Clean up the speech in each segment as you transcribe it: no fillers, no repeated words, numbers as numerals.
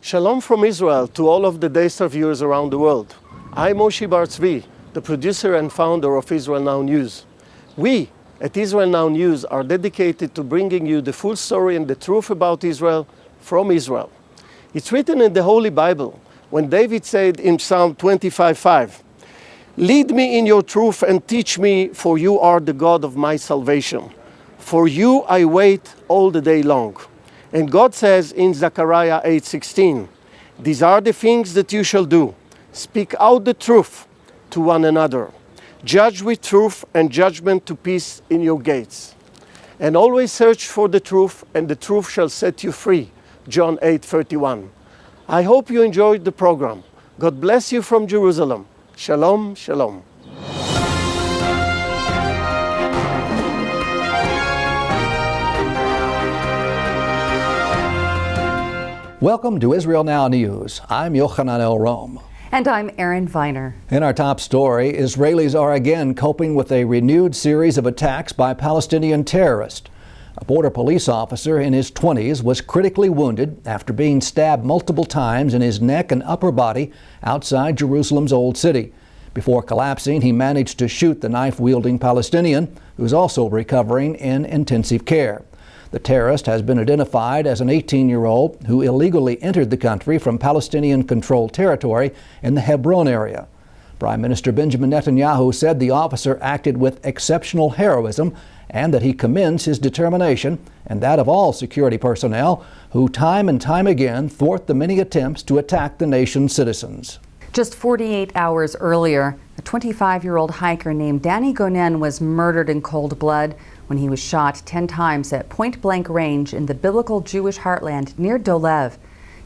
Shalom from Israel to all of the Daystar viewers around the world. I'm Moshe Bar Tzvi, the producer and founder of Israel Now News. We at Israel Now News are dedicated to bringing you the full story and the truth about Israel from Israel. It's written in the Holy Bible when David said in Psalm 25:5, "Lead me in your truth and teach me, for you are the God of my salvation. For you I wait all the day long." And God says in Zechariah 8:16, "These are the things that you shall do. Speak out the truth to one another. Judge with truth and judgment to peace in your gates. And always search for the truth, and the truth shall set you free." John 8:31. I hope you enjoyed the program. God bless you from Jerusalem. Shalom, shalom. Welcome to Israel Now News. I'm Yochanan El Rome. And I'm Erin Viner. In our top story, Israelis are again coping with a renewed series of attacks by Palestinian terrorists. A border police officer in his 20s was critically wounded after being stabbed multiple times in his neck and upper body outside Jerusalem's Old City. Before collapsing, he managed to shoot the knife-wielding Palestinian, who's also recovering in intensive care. The terrorist has been identified as an 18-year-old who illegally entered the country from Palestinian-controlled territory in the Hebron area. Prime Minister Benjamin Netanyahu said the officer acted with exceptional heroism and that he commends his determination and that of all security personnel who time and time again thwart the many attempts to attack the nation's citizens. Just 48 hours earlier, a 25-year-old hiker named Danny Gonen was murdered in cold blood when he was shot 10 times at point-blank range in the biblical Jewish heartland near Dolev.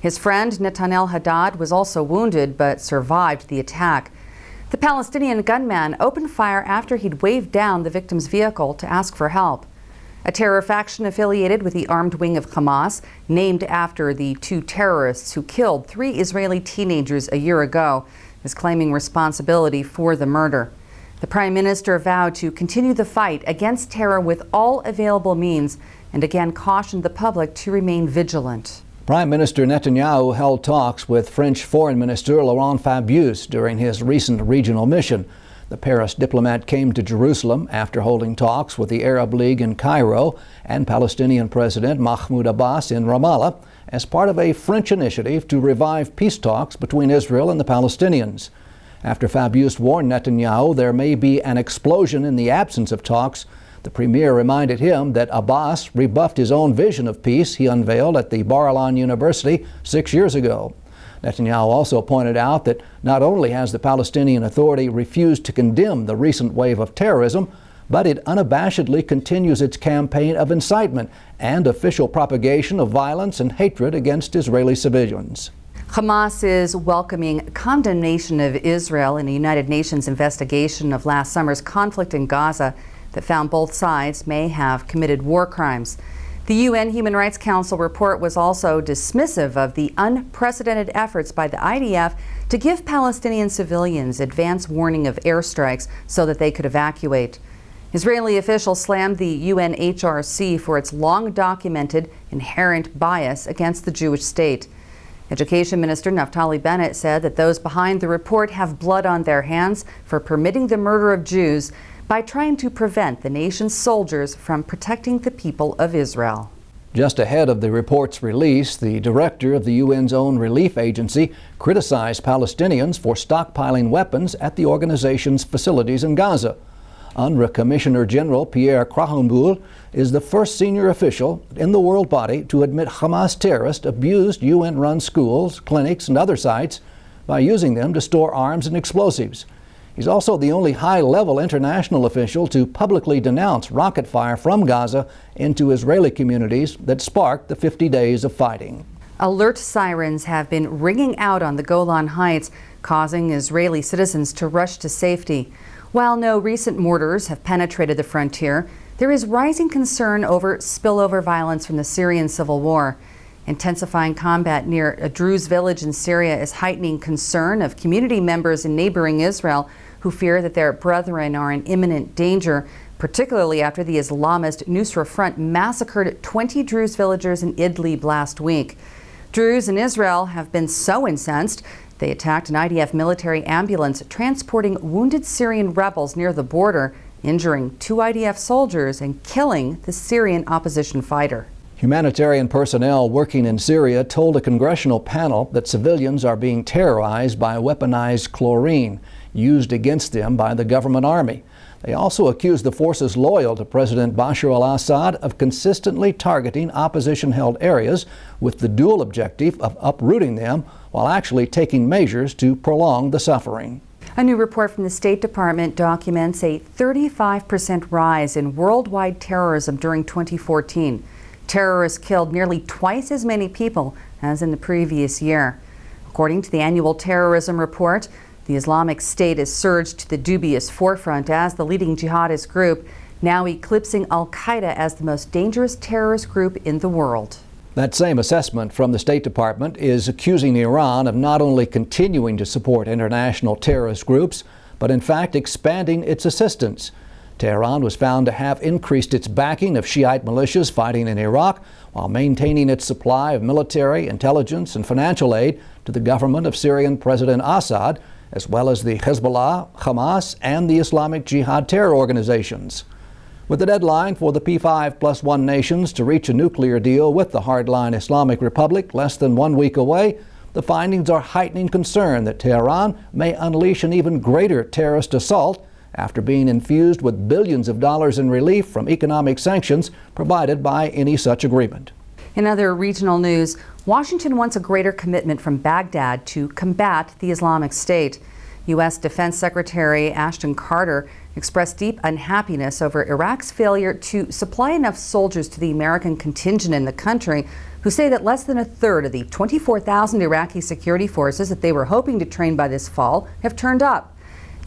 His friend Netanel Haddad was also wounded but survived the attack. The Palestinian gunman opened fire after he'd waved down the victim's vehicle to ask for help. A terror faction affiliated with the armed wing of Hamas, named after the two terrorists who killed 3 Israeli teenagers a year ago, is claiming responsibility for the murder. The Prime Minister vowed to continue the fight against terror with all available means and again cautioned the public to remain vigilant. Prime Minister Netanyahu held talks with French Foreign Minister Laurent Fabius during his recent regional mission. The Paris diplomat came to Jerusalem after holding talks with the Arab League in Cairo and Palestinian President Mahmoud Abbas in Ramallah as part of a French initiative to revive peace talks between Israel and the Palestinians. After Fabius warned Netanyahu there may be an explosion in the absence of talks, the premier reminded him that Abbas rebuffed his own vision of peace he unveiled at the Bar-Ilan University 6 years ago. Netanyahu also pointed out that not only has the Palestinian Authority refused to condemn the recent wave of terrorism, but it unabashedly continues its campaign of incitement and official propagation of violence and hatred against Israeli civilians. Hamas is welcoming condemnation of Israel in a United Nations investigation of last summer's conflict in Gaza that found both sides may have committed war crimes. The UN Human Rights Council report was also dismissive of the unprecedented efforts by the IDF to give Palestinian civilians advance warning of airstrikes so that they could evacuate. Israeli officials slammed the UNHRC for its long-documented inherent bias against the Jewish state. Education Minister Naftali Bennett said that those behind the report have blood on their hands for permitting the murder of Jews by trying to prevent the nation's soldiers from protecting the people of Israel. Just ahead of the report's release, the director of the UN's own relief agency criticized Palestinians for stockpiling weapons at the organization's facilities in Gaza. UNRWA Commissioner General Pierre Krahenbuhl is the first senior official in the world body to admit Hamas terrorists abused UN-run schools, clinics, and other sites by using them to store arms and explosives. He's also the only high-level international official to publicly denounce rocket fire from Gaza into Israeli communities that sparked the 50 days of fighting. Alert sirens have been ringing out on the Golan Heights, causing Israeli citizens to rush to safety. While no recent mortars have penetrated the frontier, there is rising concern over spillover violence from the Syrian civil war. Intensifying combat near a Druze village in Syria is heightening concern of community members in neighboring Israel who fear that their brethren are in imminent danger, particularly after the Islamist Nusra Front massacred 20 Druze villagers in Idlib last week. Druze in Israel have been so incensed, they attacked an IDF military ambulance transporting wounded Syrian rebels near the border, injuring 2 IDF soldiers and killing the Syrian opposition fighter. Humanitarian personnel working in Syria told a congressional panel that civilians are being terrorized by weaponized chlorine used against them by the government army. They also accused the forces loyal to President Bashar al-Assad of consistently targeting opposition-held areas with the dual objective of uprooting them while actually taking measures to prolong the suffering. A new report from the State Department documents a 35% rise in worldwide terrorism during 2014. Terrorists killed nearly twice as many people as in the previous year. According to the annual terrorism report, the Islamic State has surged to the dubious forefront as the leading jihadist group, now eclipsing Al-Qaeda as the most dangerous terrorist group in the world. That same assessment from the State Department is accusing Iran of not only continuing to support international terrorist groups, but in fact expanding its assistance. Tehran was found to have increased its backing of Shiite militias fighting in Iraq while maintaining its supply of military, intelligence, and financial aid to the government of Syrian President Assad, as well as the Hezbollah, Hamas, and the Islamic Jihad terror organizations. With the deadline for the P5+1 nations to reach a nuclear deal with the hardline Islamic Republic less than 1 week away, the findings are heightening concern that Tehran may unleash an even greater terrorist assault after being infused with billions of dollars in relief from economic sanctions provided by any such agreement. In other regional news, Washington wants a greater commitment from Baghdad to combat the Islamic State. U.S. Defense Secretary Ashton Carter expressed deep unhappiness over Iraq's failure to supply enough soldiers to the American contingent in the country, who say that less than a third of the 24,000 Iraqi security forces that they were hoping to train by this fall have turned up.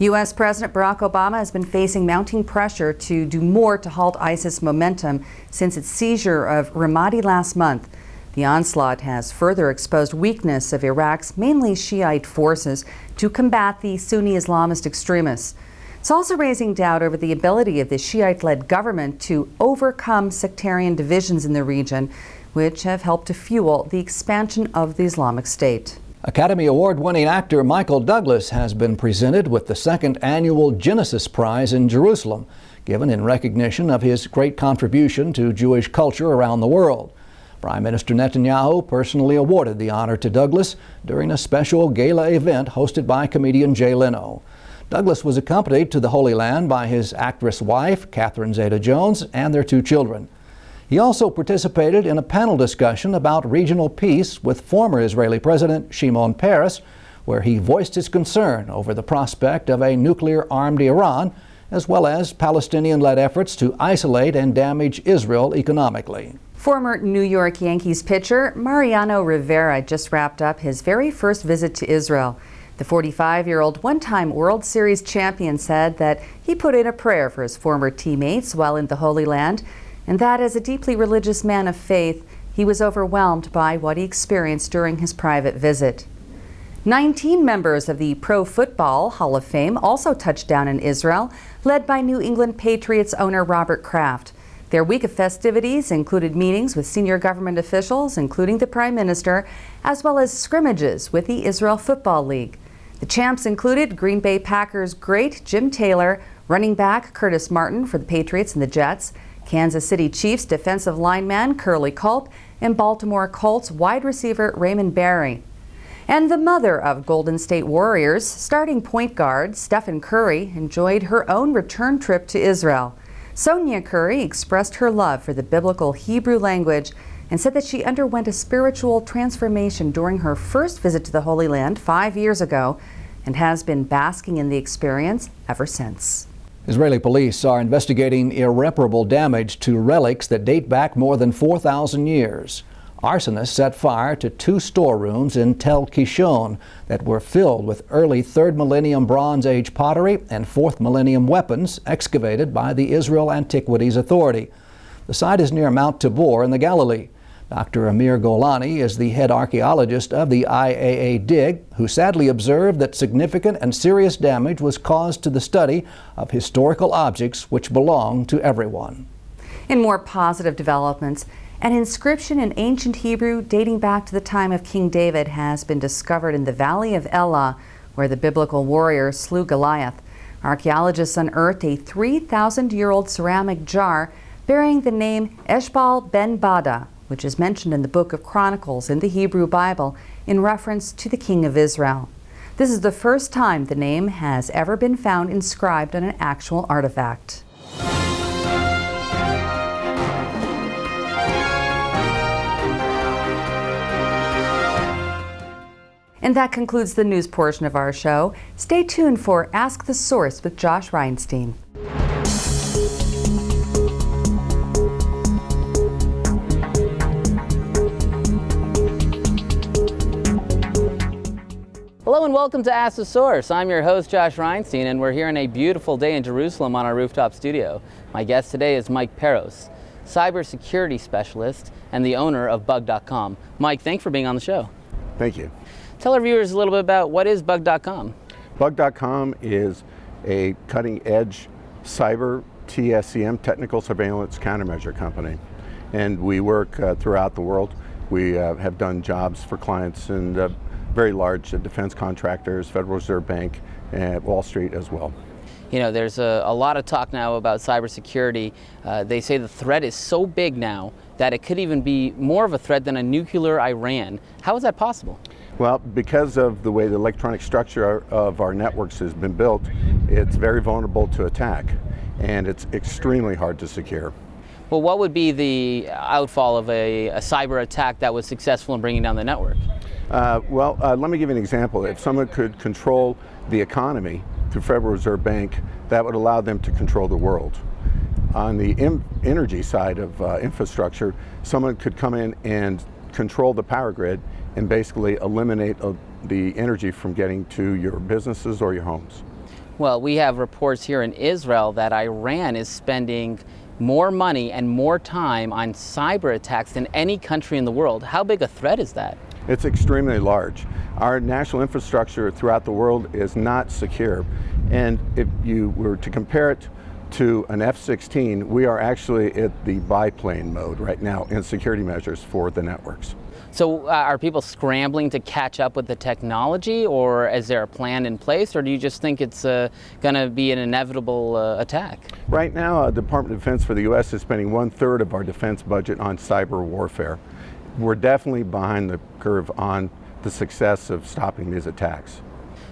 U.S. President Barack Obama has been facing mounting pressure to do more to halt ISIS momentum since its seizure of Ramadi last month. The onslaught has further exposed weakness of Iraq's mainly Shiite forces to combat the Sunni Islamist extremists. It's also raising doubt over the ability of the Shiite-led government to overcome sectarian divisions in the region, which have helped to fuel the expansion of the Islamic State. Academy Award-winning actor Michael Douglas has been presented with the 2nd annual Genesis Prize in Jerusalem, given in recognition of his great contribution to Jewish culture around the world. Prime Minister Netanyahu personally awarded the honor to Douglas during a special gala event hosted by comedian Jay Leno. Douglas was accompanied to the Holy Land by his actress wife, Catherine Zeta-Jones, and their 2 children. He also participated in a panel discussion about regional peace with former Israeli President Shimon Peres, where he voiced his concern over the prospect of a nuclear-armed Iran, as well as Palestinian-led efforts to isolate and damage Israel economically. Former New York Yankees pitcher Mariano Rivera just wrapped up his very first visit to Israel. The 45-year-old one-time World Series champion said that he put in a prayer for his former teammates while in the Holy Land, and that as a deeply religious man of faith, he was overwhelmed by what he experienced during his private visit. 19 members of the Pro Football Hall of Fame also touched down in Israel, led by New England Patriots owner Robert Kraft. Their week of festivities included meetings with senior government officials, including the Prime Minister, as well as scrimmages with the Israel Football League. The champs included Green Bay Packers great Jim Taylor, running back Curtis Martin for the Patriots and the Jets, Kansas City Chiefs defensive lineman Curly Culp, and Baltimore Colts wide receiver Raymond Berry. And the mother of Golden State Warriors, starting point guard Stephen Curry, enjoyed her own return trip to Israel. Sonia Curry expressed her love for the biblical Hebrew language and said that she underwent a spiritual transformation during her first visit to the Holy Land 5 years ago and has been basking in the experience ever since. Israeli police are investigating irreparable damage to relics that date back more than 4,000 years. Arsonists set fire to 2 storerooms in Tel Kishon that were filled with early 3rd millennium Bronze Age pottery and 4th millennium weapons excavated by the Israel Antiquities Authority. The site is near Mount Tabor in the Galilee. Dr. Amir Golani is the head archaeologist of the IAA DIG, who sadly observed that significant and serious damage was caused to the study of historical objects which belong to everyone. In more positive developments, An inscription in ancient Hebrew dating back to the time of King David has been discovered in the Valley of Elah, where the biblical warrior slew Goliath. Archaeologists unearthed a 3,000-year-old ceramic jar bearing the name Eshbal ben Bada, which is mentioned in the Book of Chronicles in the Hebrew Bible in reference to the king of Israel. This is the first time the name has ever been found inscribed on an actual artifact. And that concludes the news portion of our show. Stay tuned for Ask the Source with Josh Reinstein. Hello and welcome to Ask the Source. I'm your host, Josh Reinstein, and we're here on a beautiful day in Jerusalem on our rooftop studio. My guest today is Mike Peros, cybersecurity specialist and the owner of Bug.com. Mike, thanks for being on the show. Thank you. Tell our viewers a little bit about what is Bug.com. Bug.com is a cutting-edge cyber TSCM, technical surveillance countermeasure company. And we work throughout the world. We have done jobs for clients in very large defense contractors, Federal Reserve Bank, and Wall Street as well. You know, there's a lot of talk now about cybersecurity. They say the threat is so big now that it could even be more of a threat than a nuclear Iran. How is that possible? Well, because of the way the electronic structure of our networks has been built, it's very vulnerable to attack, and it's extremely hard to secure. Well, what would be the outfall of a cyber attack that was successful in bringing down the network? Let me give you an example. If someone could control the economy through Federal Reserve Bank, that would allow them to control the world. On the energy side of infrastructure, someone could come in and control the power grid and basically eliminate the energy from getting to your businesses or your homes. Well, we have reports here in Israel that Iran is spending more money and more time on cyber attacks than any country in the world. How big a threat is that? It's extremely large. Our national infrastructure throughout the world is not secure. And if you were to compare it to an F-16, we are actually at the biplane mode right now in security measures for the networks. So are people scrambling to catch up with the technology, or is there a plan in place, or do you just think it's going to be an inevitable attack? Right now, Department of Defense for the U.S. is spending 1/3 of our defense budget on cyber warfare. We're definitely behind the curve on the success of stopping these attacks.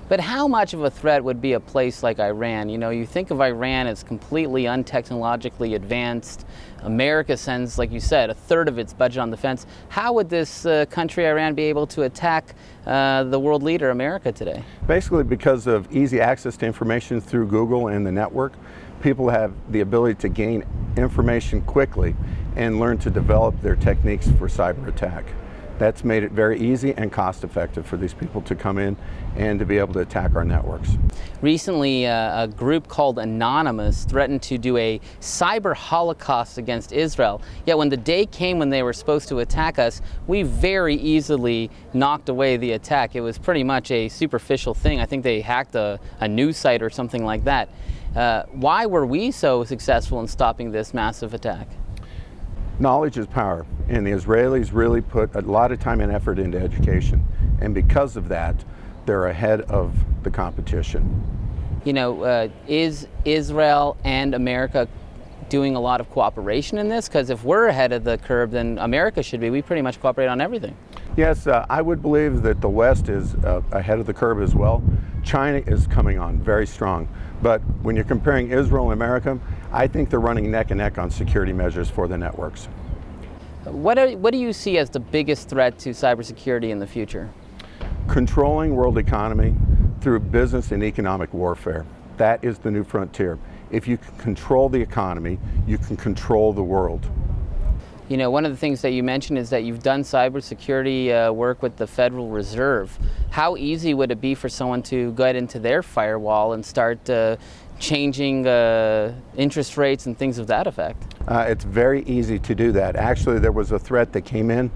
But how much of a threat would be a place like Iran? You know, you think of Iran as completely untechnologically advanced. America sends, like you said, 1/3 of its budget on defense. How would this country, Iran, be able to attack the world leader, America, today? Basically because of easy access to information through Google and the network, people have the ability to gain information quickly and learn to develop their techniques for cyber attack. That's made it very easy and cost effective for these people to come in and to be able to attack our networks. Recently, a group called Anonymous threatened to do a cyber holocaust against Israel. Yet when the day came when they were supposed to attack us, we very easily knocked away the attack. It was pretty much a superficial thing. I think they hacked a news site or something like that. Why were we so successful in stopping this massive attack? Knowledge is power, and the Israelis really put a lot of time and effort into education, and because of that, they're ahead of the competition. You know, is Israel and America doing a lot of cooperation in this? Because if we're ahead of the curve, then America should be. We pretty much cooperate on everything. Yes, I would believe that the West is ahead of the curve as well. China is coming on very strong. But when you're comparing Israel and America, I think they're running neck and neck on security measures for the networks. What do you see as the biggest threat to cybersecurity in the future? Controlling world economy through business and economic warfare. That is the new frontier. If you can control the economy, you can control the world. You know, one of the things that you mentioned is that you've done cybersecurity work with the Federal Reserve. How easy would it be for someone to get into their firewall and start changing interest rates and things of that effect? It's very easy to do that. Actually, there was a threat that came in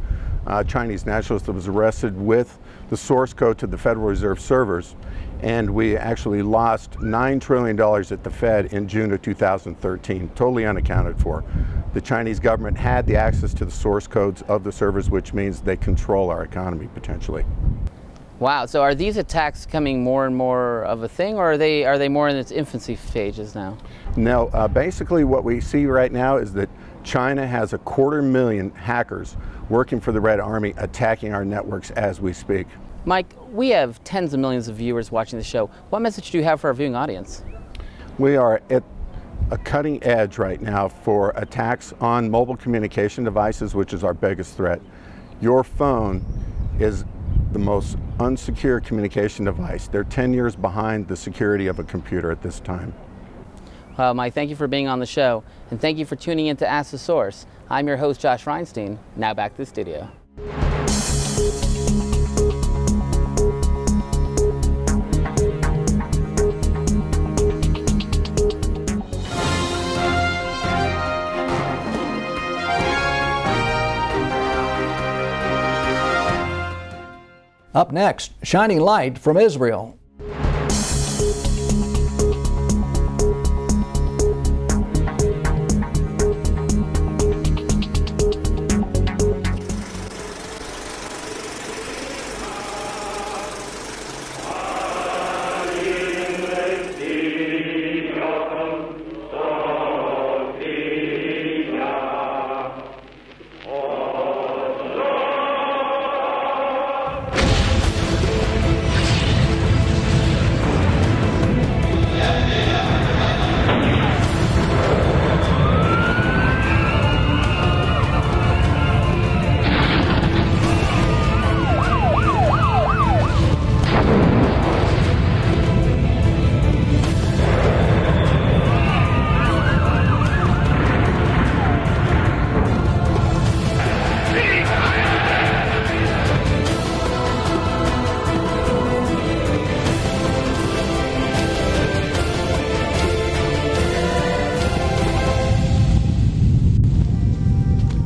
Chinese nationalist that was arrested with the source code to the Federal Reserve servers, and we actually lost $9 trillion at the Fed in June of 2013, totally unaccounted for. The Chinese government had the access to the source codes of the servers, which means they control our economy potentially. Wow, so are these attacks becoming more and more of a thing, or are they more in its infancy stages now? No, basically what we see right now is that China has 250,000 hackers working for the Red Army attacking our networks as we speak. Mike, we have tens of millions of viewers watching the show. What message do you have for our viewing audience? We are at a cutting edge right now for attacks on mobile communication devices, which is our biggest threat. Your phone is the most unsecure communication device. They're 10 years behind the security of a computer at this time. Well, Mike, thank you for being on the show, and thank you for tuning in to Ask the Source. I'm your host, Josh Reinstein. Now back to the studio. Up next, shining light from Israel.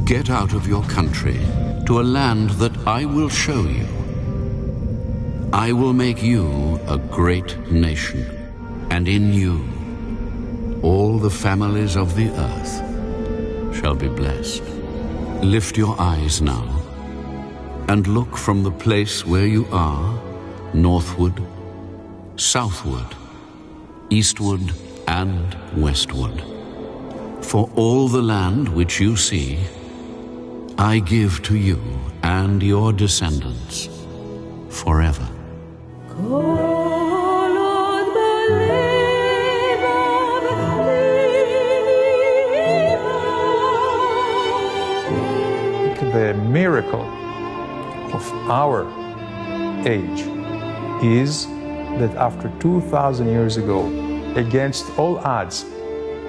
Get out of your country to a land that I will show you. I will make you a great nation, and in you all the families of the earth shall be blessed. Lift your eyes now and look from the place where you are, northward, southward, eastward, and westward. For all the land which you see, I give to you and your descendants forever. The miracle of our age is that after 2,000 years ago, against all odds,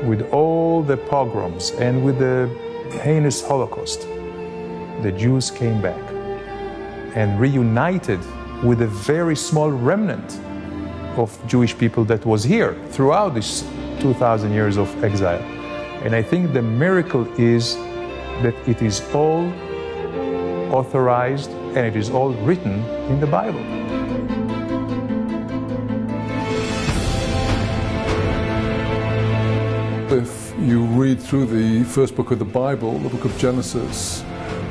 with all the pogroms and with the heinous Holocaust, the Jews came back and reunited with a very small remnant of Jewish people that was here throughout this 2,000 years of exile. And I think the miracle is that it is all authorized and it is all written in the Bible. If you read through the first book of the Bible, the book of Genesis,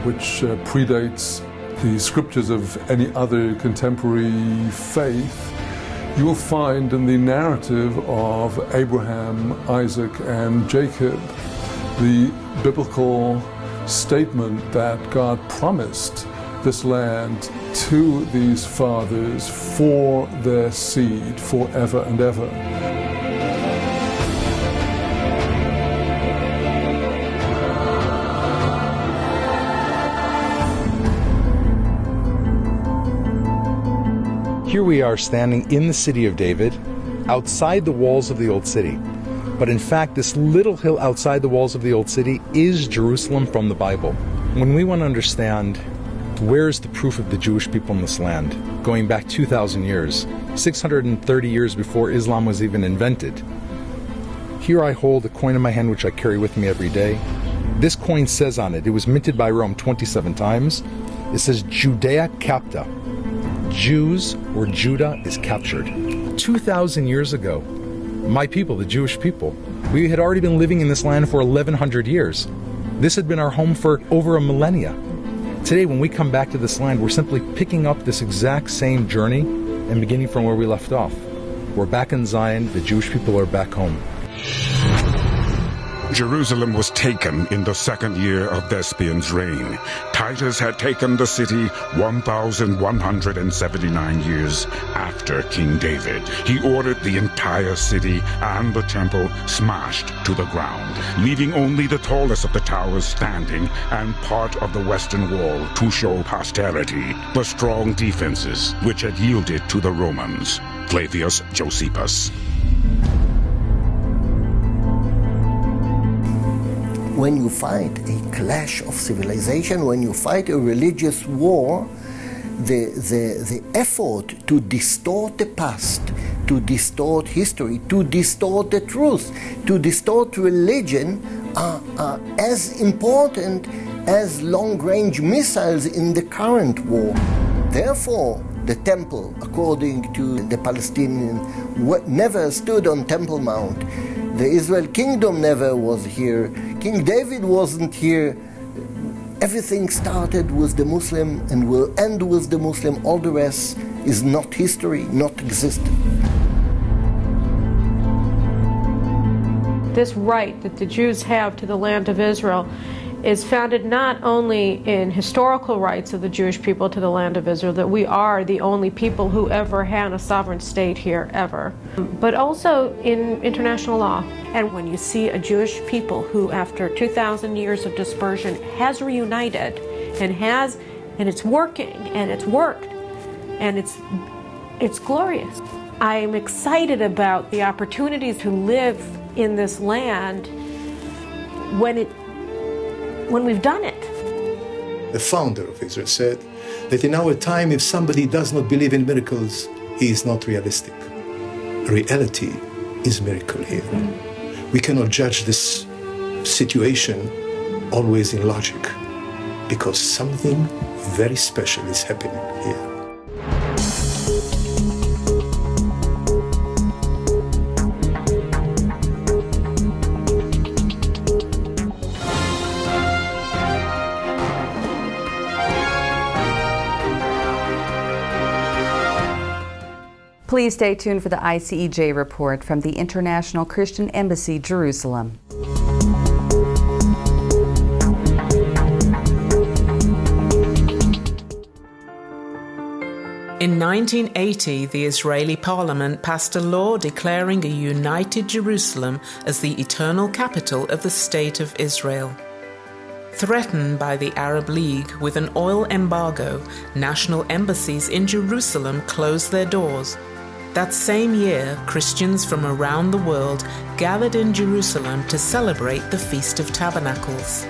which predates the scriptures of any other contemporary faith, you will find in the narrative of Abraham, Isaac, and Jacob the biblical statement that God promised this land to these fathers for their seed forever and ever. Here we are standing in the city of David, outside the walls of the old city. But in fact, this little hill outside the walls of the old city is Jerusalem from the Bible. When we want to understand where's the proof of the Jewish people in this land, going back 2,000 years, 630 years before Islam was even invented, here I hold a coin in my hand which I carry with me every day. This coin says on it, it was minted by Rome 27 times, It says Judea capta. Jews or Judah is captured. 2,000 years ago, my people, the Jewish people, we had already been living in this land for 1,100 years. This had been our home for over a millennia. Today, when we come back to this land, we're simply picking up this exact same journey and beginning from where we left off. We're back in Zion, the Jewish people are back home. Jerusalem was taken in the second year of Vespasian's reign. Titus had taken the city 1,179 years after King David. He ordered the entire city and the temple smashed to the ground, leaving only the tallest of the towers standing and part of the western wall to show posterity the strong defenses which had yielded to the Romans. Flavius Josephus. When you fight a clash of civilization, when you fight a religious war, the effort to distort the past, to distort history, to distort the truth, to distort religion are as important as long-range missiles in the current war. Therefore, the temple, according to the Palestinians, never stood on Temple Mount. The Israel kingdom never was here. King David wasn't here. Everything started with the Muslim and will end with the Muslim. All the rest is not history, not existent. This right that the Jews have to the land of Israel is founded not only in historical rights of the Jewish people to the land of Israel, that we are the only people who ever had a sovereign state here, ever, but also in international law. And when you see a Jewish people who, after 2,000 years of dispersion, has reunited and it's working and it's worked and it's glorious. I'm excited about the opportunities to live in this land when we've done it. The founder of Israel said that in our time, if somebody does not believe in miracles, he is not realistic. Reality is miracle here. We cannot judge this situation always in logic, because something very special is happening here. Please stay tuned for the ICEJ report from the International Christian Embassy, Jerusalem. In 1980, the Israeli parliament passed a law declaring a united Jerusalem as the eternal capital of the State of Israel. Threatened by the Arab League with an oil embargo, national embassies in Jerusalem closed their doors. That same year, Christians from around the world gathered in Jerusalem to celebrate the Feast of Tabernacles.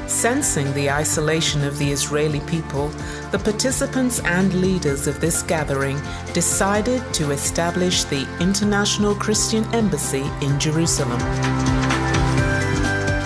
Sensing the isolation of the Israeli people, the participants and leaders of this gathering decided to establish the International Christian Embassy in Jerusalem.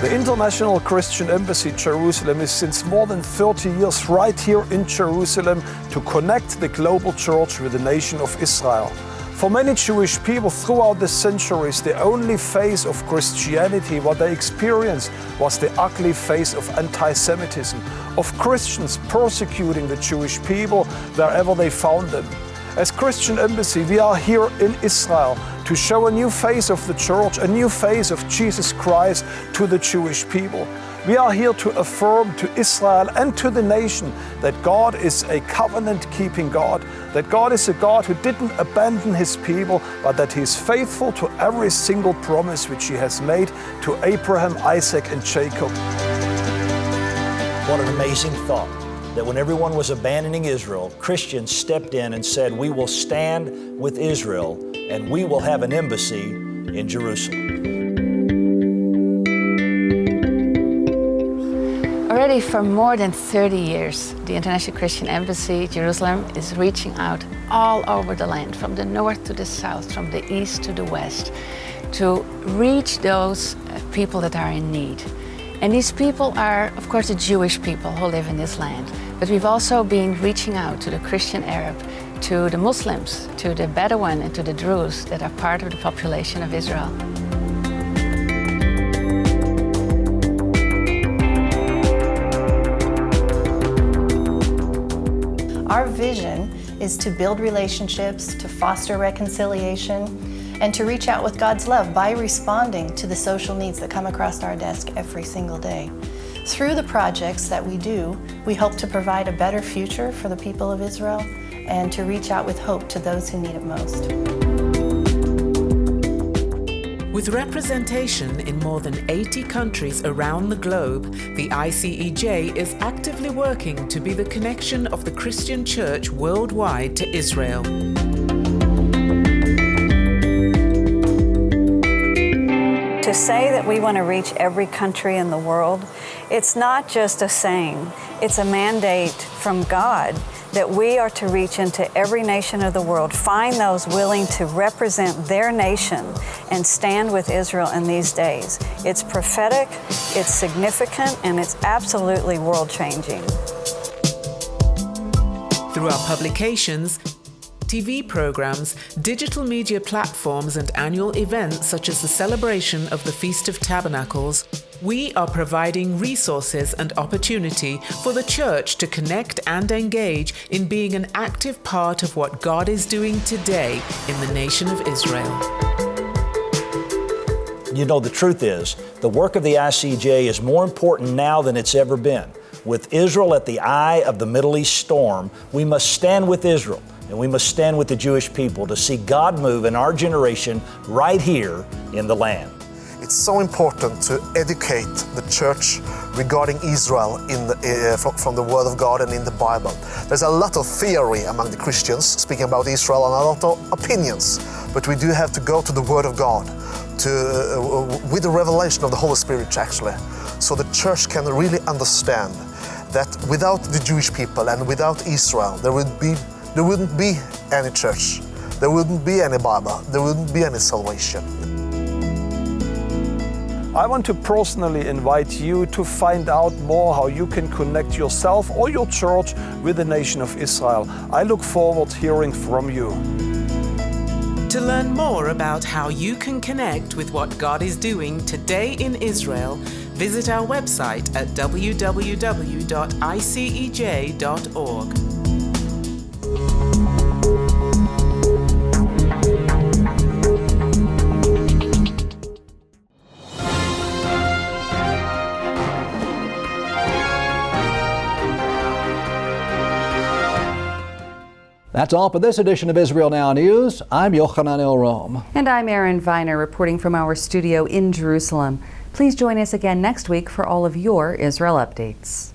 The International Christian Embassy Jerusalem is since more than 30 years right here in Jerusalem to connect the global church with the nation of Israel. For many Jewish people throughout the centuries, the only face of Christianity, what they experienced, was the ugly face of anti-Semitism, of Christians persecuting the Jewish people wherever they found them. As Christian Embassy, we are here in Israel to show a new face of the church, a new face of Jesus Christ to the Jewish people. We are here to affirm to Israel and to the nation that God is a covenant-keeping God, that God is a God who didn't abandon His people, but that He is faithful to every single promise which He has made to Abraham, Isaac, and Jacob. What an amazing thought, that when everyone was abandoning Israel, Christians stepped in and said, we will stand with Israel and we will have an embassy in Jerusalem. Already for more than 30 years, the International Christian Embassy Jerusalem is reaching out all over the land, from the north to the south, from the east to the west, to reach those people that are in need. And these people are, of course, the Jewish people who live in this land. But we've also been reaching out to the Christian Arab, to the Muslims, to the Bedouin, and to the Druze that are part of the population of Israel. Our vision is to build relationships, to foster reconciliation, and to reach out with God's love by responding to the social needs that come across our desk every single day. Through the projects that we do, we hope to provide a better future for the people of Israel and to reach out with hope to those who need it most. With representation in more than 80 countries around the globe, the ICEJ is actively working to be the connection of the Christian church worldwide to Israel. To say that we want to reach every country in the world, it's not just a saying, it's a mandate from God that we are to reach into every nation of the world, find those willing to represent their nation and stand with Israel in these days. It's prophetic, it's significant, and it's absolutely world-changing. Through our publications, TV programs, digital media platforms, and annual events such as the celebration of the Feast of Tabernacles, we are providing resources and opportunity for the church to connect and engage in being an active part of what God is doing today in the nation of Israel. You know, the truth is, the work of the ICEJ is more important now than it's ever been. With Israel at the eye of the Middle East storm, we must stand with Israel. And we must stand with the Jewish people to see God move in our generation right here in the land. It's so important to educate the church regarding Israel from the Word of God and in the Bible. There's a lot of theory among the Christians speaking about Israel and a lot of opinions, but we do have to go to the Word of God with the revelation of the Holy Spirit actually, so the church can really understand that without the Jewish people and without Israel, there wouldn't be any church, there wouldn't be any Bible, there wouldn't be any salvation. I want to personally invite you to find out more how you can connect yourself or your church with the nation of Israel. I look forward to hearing from you. To learn more about how you can connect with what God is doing today in Israel, visit our website at www.icej.org. That's all for this edition of Israel Now News. I'm Yochanan El-Rom. And I'm Erin Viner, reporting from our studio in Jerusalem. Please join us again next week for all of your Israel updates.